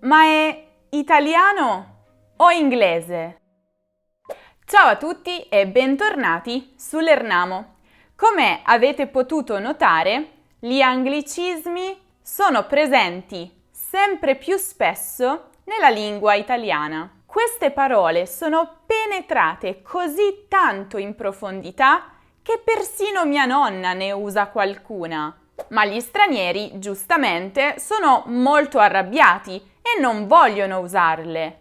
Ma è italiano o inglese? Ciao a tutti e bentornati su Lernamo. Come avete potuto notare, gli anglicismi sono presenti sempre più spesso nella lingua italiana. Queste parole sono penetrate così tanto in profondità che persino mia nonna ne usa qualcuna. Ma gli stranieri, giustamente, sono molto arrabbiati e non vogliono usarle.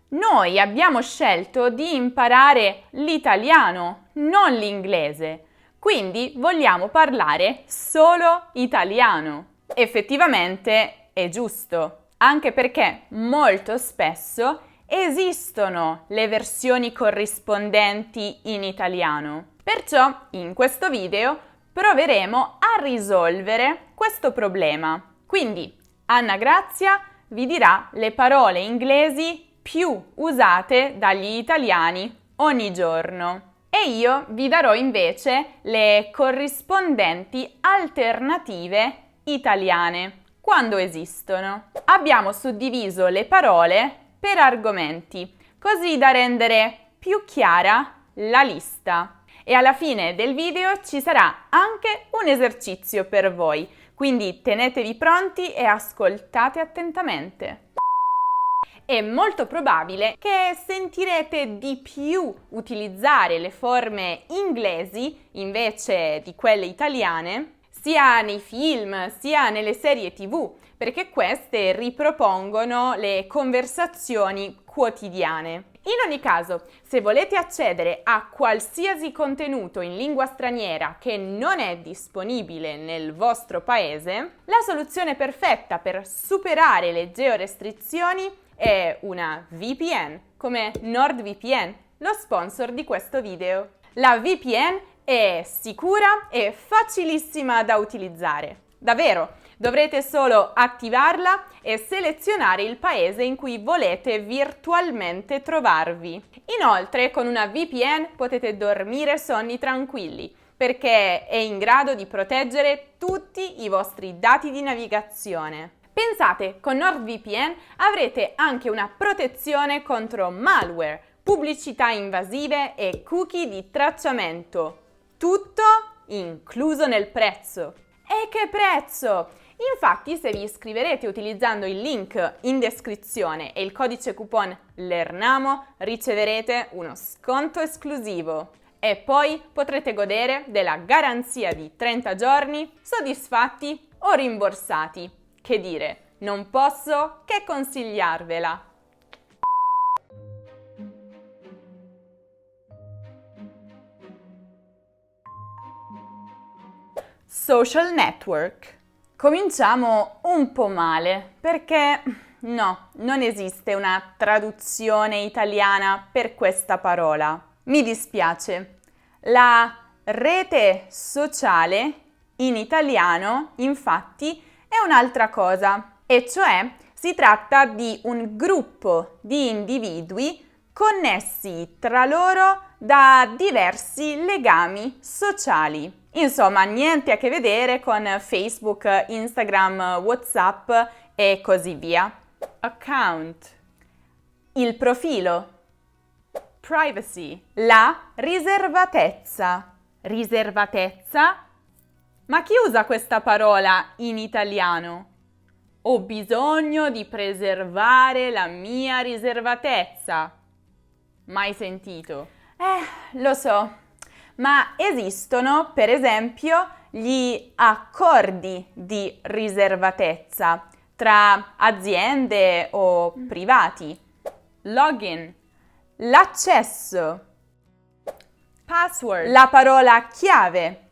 Noi abbiamo scelto di imparare l'italiano, non l'inglese, quindi vogliamo parlare solo italiano. Effettivamente è giusto, anche perché molto spesso esistono le versioni corrispondenti in italiano. Perciò in questo video proveremo a risolvere questo problema. Quindi Anna Grazia vi dirà le parole inglesi più usate dagli italiani ogni giorno e io vi darò invece le corrispondenti alternative italiane, quando esistono. Abbiamo suddiviso le parole per argomenti, così da rendere più chiara la lista. E alla fine del video ci sarà anche un esercizio per voi, quindi tenetevi pronti e ascoltate attentamente. È molto probabile che sentirete di più utilizzare le forme inglesi invece di quelle italiane, sia nei film sia nelle serie TV, perché queste ripropongono le conversazioni quotidiane. In ogni caso, se volete accedere a qualsiasi contenuto in lingua straniera che non è disponibile nel vostro paese, la soluzione perfetta per superare le georestrizioni è una VPN, come NordVPN, lo sponsor di questo video. La VPN è sicura e facilissima da utilizzare. Davvero, dovrete solo attivarla e selezionare il paese in cui volete virtualmente trovarvi. Inoltre, con una VPN potete dormire sonni tranquilli, perché è in grado di proteggere tutti i vostri dati di navigazione. Pensate, con NordVPN avrete anche una protezione contro malware, pubblicità invasive e cookie di tracciamento. Tutto incluso nel prezzo. E che prezzo! Infatti, se vi iscriverete utilizzando il link in descrizione e il codice coupon LERNAMO, riceverete uno sconto esclusivo. E poi potrete godere della garanzia di 30 giorni soddisfatti o rimborsati. Che dire, non posso che consigliarvela. Social network. Cominciamo un po' male, perché no, non esiste una traduzione italiana per questa parola. Mi dispiace. La rete sociale in italiano, infatti, è un'altra cosa, e cioè si tratta di un gruppo di individui connessi tra loro da diversi legami sociali. Insomma, niente a che vedere con Facebook, Instagram, WhatsApp e così via. Account. Il profilo. Privacy. La riservatezza. Riservatezza? Ma chi usa questa parola in italiano? Ho bisogno di preservare la mia riservatezza. Mai sentito? Lo so, ma esistono, per esempio, gli accordi di riservatezza tra aziende o privati. Login, l'accesso, password, la parola chiave,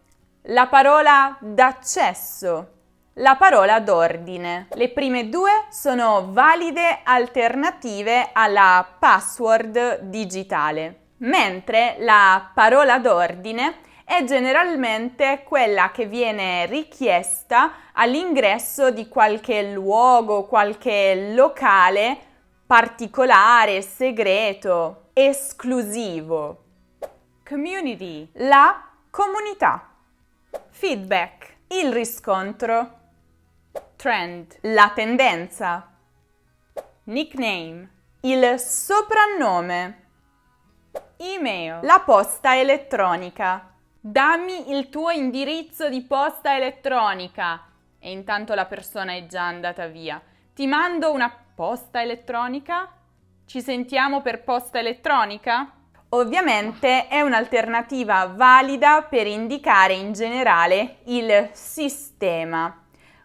la parola d'accesso, la parola d'ordine. Le prime due sono valide alternative alla password digitale, mentre la parola d'ordine è generalmente quella che viene richiesta all'ingresso di qualche luogo, qualche locale particolare, segreto, esclusivo. Community, la comunità. Feedback, il riscontro. Trend, la tendenza. Nickname. Il soprannome. Email. La posta elettronica. Dammi il tuo indirizzo di posta elettronica. E intanto la persona è già andata via. Ti mando una posta elettronica? Ci sentiamo per posta elettronica? Ovviamente è un'alternativa valida per indicare in generale il sistema.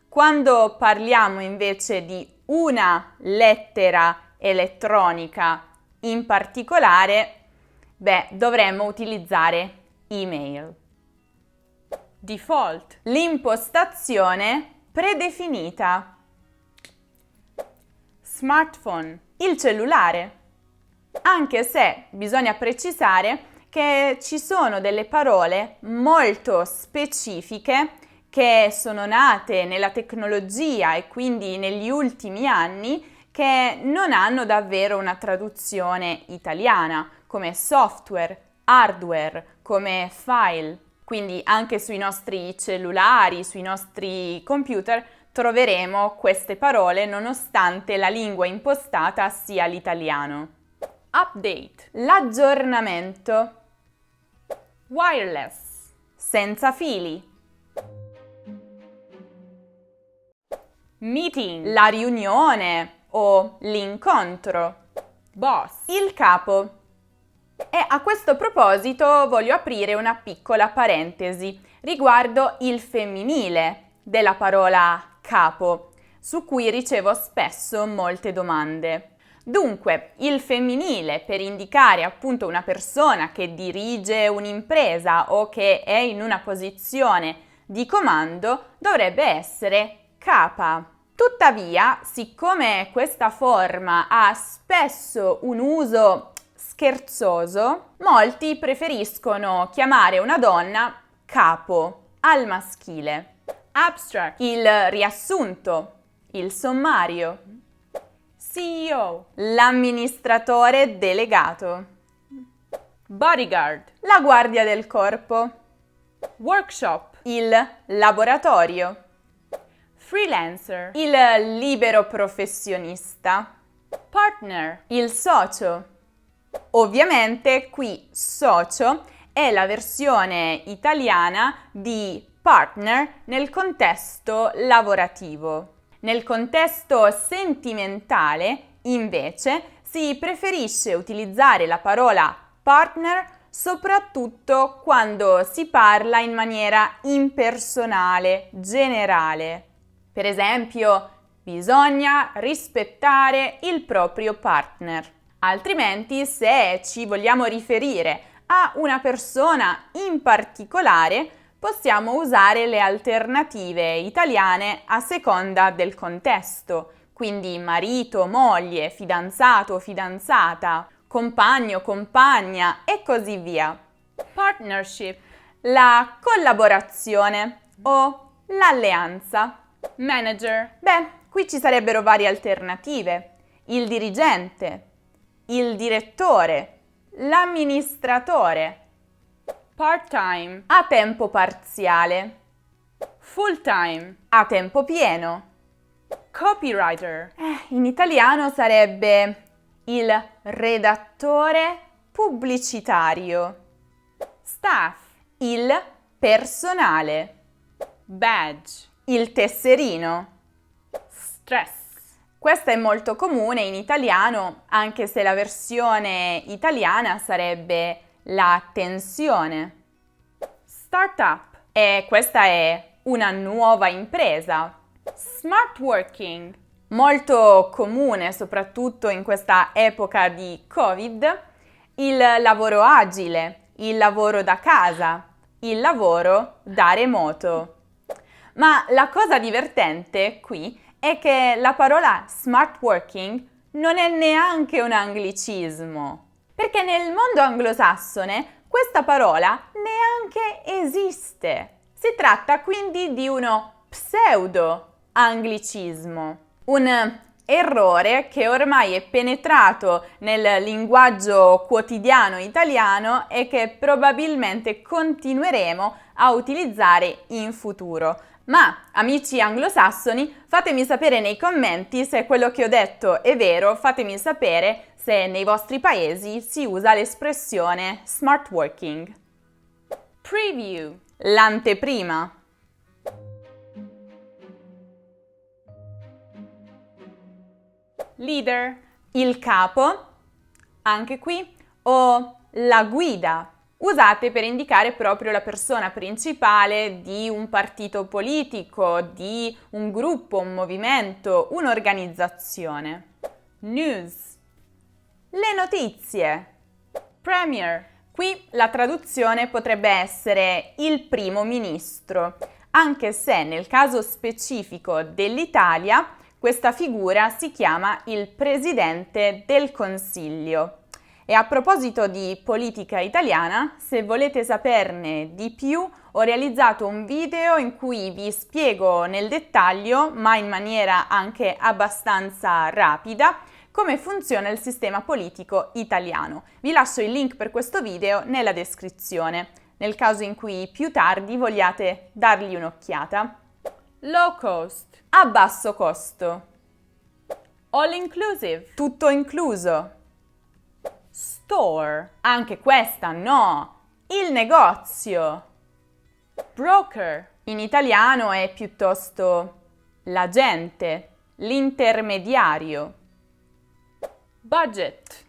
Quando parliamo invece di una lettera elettronica in particolare, dovremmo utilizzare email. Default. L'impostazione predefinita. Smartphone. Il cellulare. Anche se bisogna precisare che ci sono delle parole molto specifiche che sono nate nella tecnologia e quindi negli ultimi anni che non hanno davvero una traduzione italiana, come software, hardware, come file. Quindi anche sui nostri cellulari, sui nostri computer troveremo queste parole nonostante la lingua impostata sia l'italiano. Update. L'aggiornamento. Wireless. Senza fili. Meeting. La riunione o l'incontro. Boss. Il capo. E a questo proposito voglio aprire una piccola parentesi riguardo il femminile della parola capo, su cui ricevo spesso molte domande. Dunque, il femminile per indicare appunto una persona che dirige un'impresa o che è in una posizione di comando dovrebbe essere capa. Tuttavia, siccome questa forma ha spesso un uso scherzoso, molti preferiscono chiamare una donna capo al maschile. Abstract. Il riassunto, il sommario. CEO. L'amministratore delegato. Bodyguard. La guardia del corpo. Workshop. Il laboratorio. Freelancer. Il libero professionista. Partner. Il socio. Ovviamente qui socio è la versione italiana di partner nel contesto lavorativo. Nel contesto sentimentale, invece, si preferisce utilizzare la parola partner soprattutto quando si parla in maniera impersonale, generale. Per esempio, bisogna rispettare il proprio partner. Altrimenti, se ci vogliamo riferire a una persona in particolare, possiamo usare le alternative italiane a seconda del contesto, quindi marito, moglie, fidanzato, fidanzata, compagno, compagna e così via. Partnership, la collaborazione o l'alleanza. Manager, qui ci sarebbero varie alternative. Il dirigente, il direttore, l'amministratore. Part-time, a tempo parziale. Full-time, a tempo pieno. Copywriter, in italiano sarebbe il redattore pubblicitario. Staff, il personale. Badge, il tesserino. Stress. Questa è molto comune in italiano, anche se la versione italiana sarebbe la tensione. Startup, e questa è una nuova impresa. Smart working, molto comune soprattutto in questa epoca di Covid, il lavoro agile, il lavoro da casa, il lavoro da remoto. Ma la cosa divertente qui è che la parola smart working non è neanche un anglicismo, perché nel mondo anglosassone questa parola neanche esiste. Si tratta quindi di uno pseudo-anglicismo, un errore che ormai è penetrato nel linguaggio quotidiano italiano e che probabilmente continueremo a utilizzare in futuro. Ma, amici anglosassoni, fatemi sapere nei commenti se quello che ho detto è vero, fatemi sapere se nei vostri paesi si usa l'espressione smart working. Preview, l'anteprima. Leader, il capo, anche qui, o la guida, usate per indicare proprio la persona principale di un partito politico, di un gruppo, un movimento, un'organizzazione. News, le notizie. Premier, qui la traduzione potrebbe essere il primo ministro, anche se nel caso specifico dell'Italia questa figura si chiama il Presidente del Consiglio. E a proposito di politica italiana, se volete saperne di più, ho realizzato un video in cui vi spiego nel dettaglio, ma in maniera anche abbastanza rapida, come funziona il sistema politico italiano. Vi lascio il link per questo video nella descrizione, nel caso in cui più tardi vogliate dargli un'occhiata. Low cost, a basso costo. All inclusive, tutto incluso. Store, anche questa no, il negozio. Broker, in italiano è piuttosto l'agente, l'intermediario. Budget,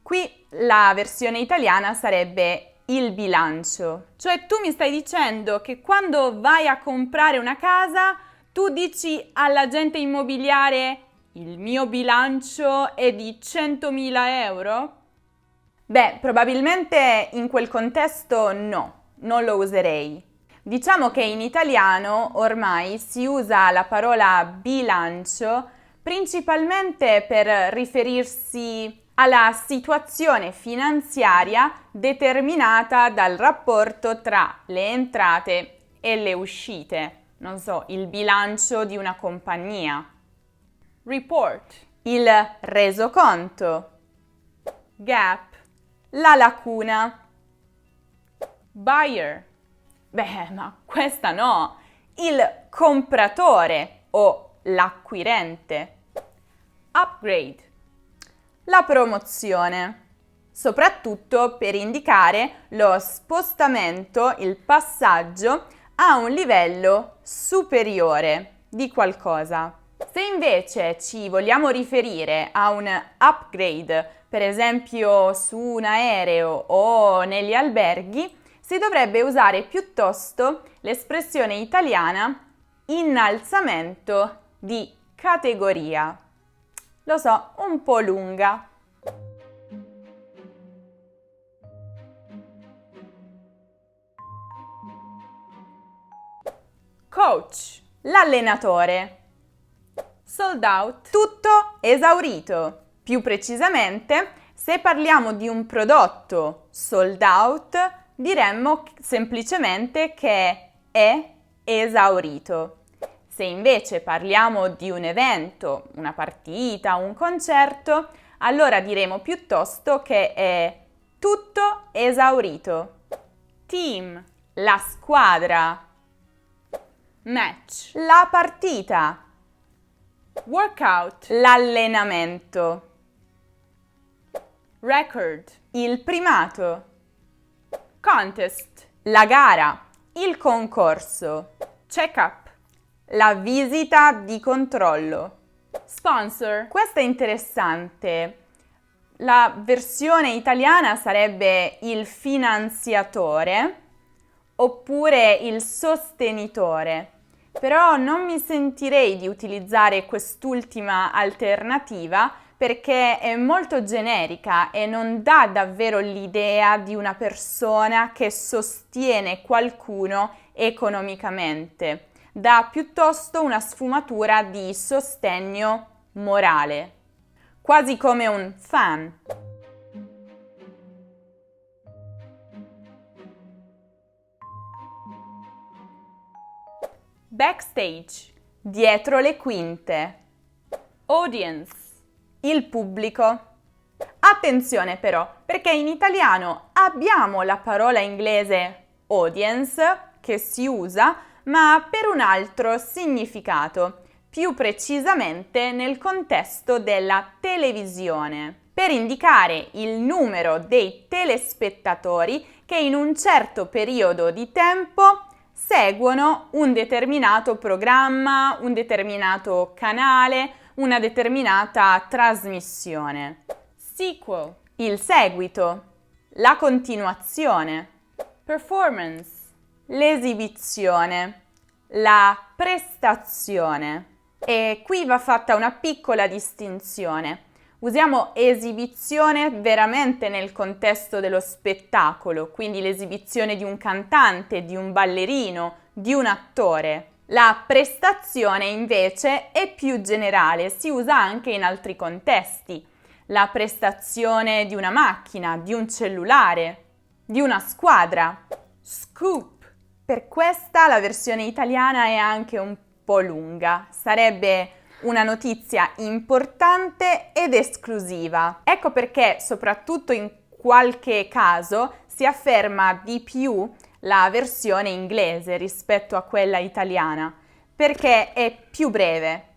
qui la versione italiana sarebbe il bilancio, cioè tu mi stai dicendo che quando vai a comprare una casa tu dici all'agente immobiliare il mio bilancio è di 100.000 euro? Beh, probabilmente in quel contesto no, non lo userei. Diciamo che in italiano ormai si usa la parola bilancio principalmente per riferirsi alla situazione finanziaria determinata dal rapporto tra le entrate e le uscite. Non so, il bilancio di una compagnia. Report, il resoconto. Gap, la lacuna. Buyer, beh, ma questa no, il compratore o l'acquirente. Upgrade, la promozione, soprattutto per indicare lo spostamento, il passaggio a un livello superiore di qualcosa. Se invece ci vogliamo riferire a un upgrade, per esempio su un aereo o negli alberghi, si dovrebbe usare piuttosto l'espressione italiana innalzamento di categoria. Lo so, un po' lunga. Coach, l'allenatore. Sold out, tutto esaurito. Più precisamente, se parliamo di un prodotto sold out, diremmo semplicemente che è esaurito. Se invece parliamo di un evento, una partita, un concerto, allora diremo piuttosto che è tutto esaurito. Team, la squadra. Match, la partita. Workout, l'allenamento. Record, il primato. Contest, la gara, il concorso. Check-up, la visita di controllo. Sponsor, questo è interessante. La versione italiana sarebbe il finanziatore oppure il sostenitore. Però non mi sentirei di utilizzare quest'ultima alternativa perché è molto generica e non dà davvero l'idea di una persona che sostiene qualcuno economicamente. Dà piuttosto una sfumatura di sostegno morale, quasi come un fan. Backstage, dietro le quinte. Audience, il pubblico. Attenzione però, perché in italiano abbiamo la parola inglese audience, che si usa, ma per un altro significato, più precisamente nel contesto della televisione, per indicare il numero dei telespettatori che in un certo periodo di tempo seguono un determinato programma, un determinato canale, una determinata trasmissione. Sequel, il seguito, la continuazione. Performance, l'esibizione, la prestazione. E qui va fatta una piccola distinzione. Usiamo esibizione veramente nel contesto dello spettacolo, quindi l'esibizione di un cantante, di un ballerino, di un attore. La prestazione invece è più generale, si usa anche in altri contesti. La prestazione di una macchina, di un cellulare, di una squadra. Scoop. Per questa la versione italiana è anche un po' lunga, sarebbe una notizia importante ed esclusiva. Ecco perché, soprattutto in qualche caso, si afferma di più la versione inglese rispetto a quella italiana, perché è più breve.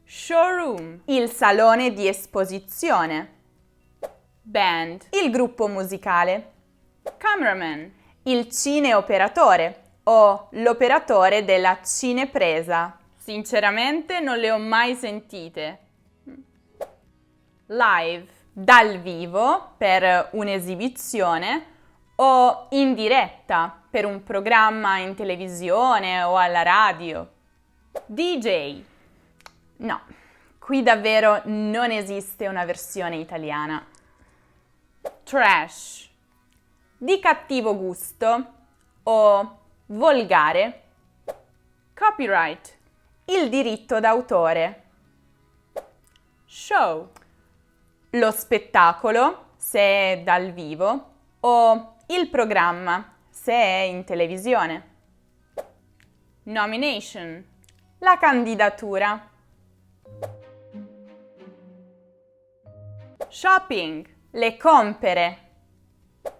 Showroom, il salone di esposizione. Band, il gruppo musicale. Cameraman, il cineoperatore o l'operatore della cinepresa. Sinceramente non le ho mai sentite. Live, dal vivo per un'esibizione o in diretta per un programma in televisione o alla radio. DJ. No, qui davvero non esiste una versione italiana. Trash, di cattivo gusto o volgare. Copyright, il diritto d'autore. Show, lo spettacolo, se è dal vivo, o il programma, se è in televisione. Nomination, la candidatura. Shopping, le compere.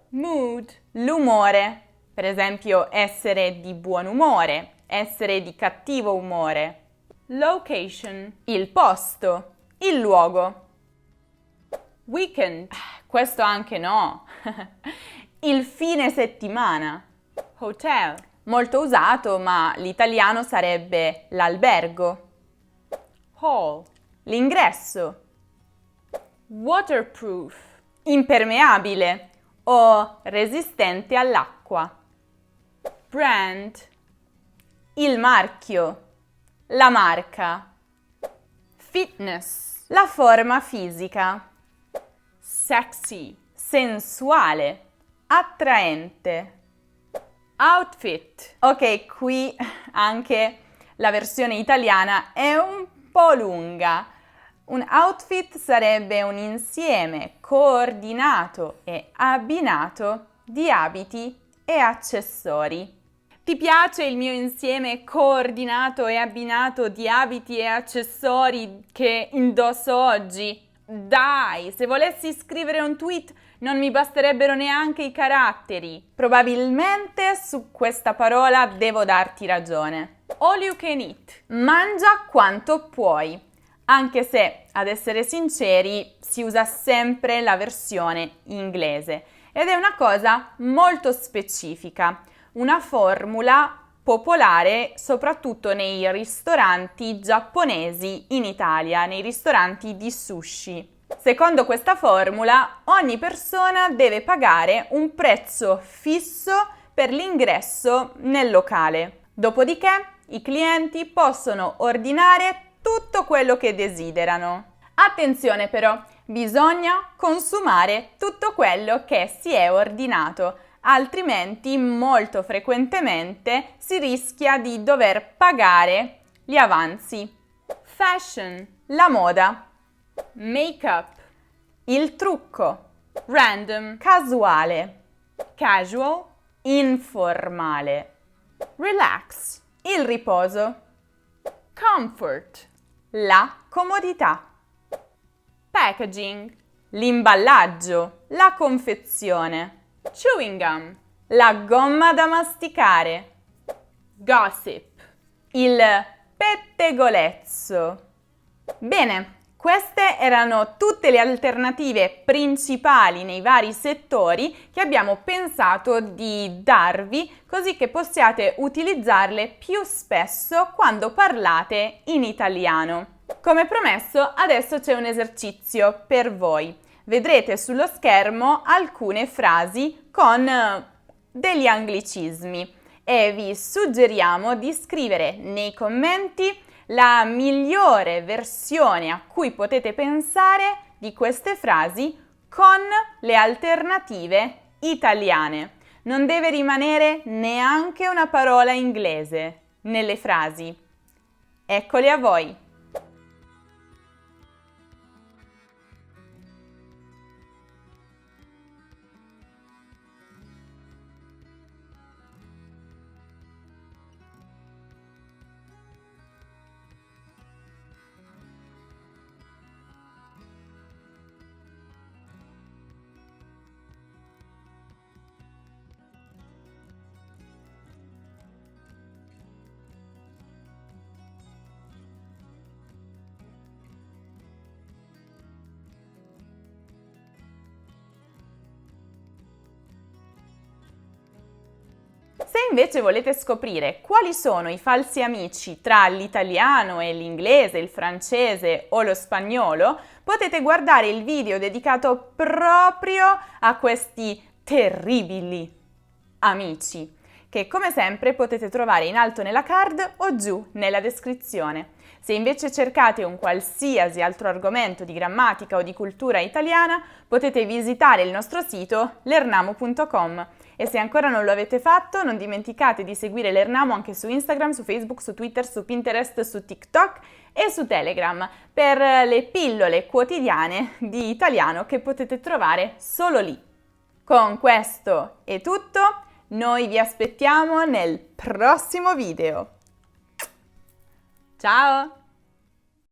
Mood, l'umore, per esempio essere di buon umore, essere di cattivo umore. Location, il posto, il luogo. Weekend, questo anche no. Il fine settimana. Hotel, molto usato, ma l'italiano sarebbe l'albergo. Hall, l'ingresso. Waterproof, impermeabile o resistente all'acqua. Brand, il marchio, la marca. Fitness, la forma fisica. Sexy, sensuale, attraente. Outfit. Ok, qui anche la versione italiana è un po' lunga. Un outfit sarebbe un insieme coordinato e abbinato di abiti e accessori. Ti piace il mio insieme coordinato e abbinato di abiti e accessori che indosso oggi? Dai, se volessi scrivere un tweet non mi basterebbero neanche i caratteri. Probabilmente su questa parola devo darti ragione. All you can eat. Mangia quanto puoi. Anche se, ad essere sinceri, si usa sempre la versione inglese ed è una cosa molto specifica, una formula popolare soprattutto nei ristoranti giapponesi in Italia, nei ristoranti di sushi. Secondo questa formula, ogni persona deve pagare un prezzo fisso per l'ingresso nel locale. Dopodiché, i clienti possono ordinare tutto quello che desiderano. Attenzione però, bisogna consumare tutto quello che si è ordinato, altrimenti molto frequentemente si rischia di dover pagare gli avanzi. Fashion, la moda. Make-up, il trucco. Random, casuale. Casual, informale. Relax, il riposo. Comfort, la comodità. Packaging, l'imballaggio, la confezione. Chewing gum, la gomma da masticare. gossip, il pettegolezzo. Bene, queste erano tutte le alternative principali nei vari settori che abbiamo pensato di darvi, così che possiate utilizzarle più spesso quando parlate in italiano. Come promesso, adesso c'è un esercizio per voi. Vedrete sullo schermo alcune frasi con degli anglicismi e vi suggeriamo di scrivere nei commenti la migliore versione a cui potete pensare di queste frasi con le alternative italiane. Non deve rimanere neanche una parola inglese nelle frasi. Eccole a voi! Se invece volete scoprire quali sono i falsi amici tra l'italiano e l'inglese, il francese o lo spagnolo, potete guardare il video dedicato proprio a questi terribili amici, che come sempre potete trovare in alto nella card o giù nella descrizione. Se invece cercate un qualsiasi altro argomento di grammatica o di cultura italiana, potete visitare il nostro sito lernamo.com. E se ancora non lo avete fatto, non dimenticate di seguire l'Ernamo anche su Instagram, su Facebook, su Twitter, su Pinterest, su TikTok e su Telegram per le pillole quotidiane di italiano che potete trovare solo lì. Con questo è tutto, noi vi aspettiamo nel prossimo video. Ciao!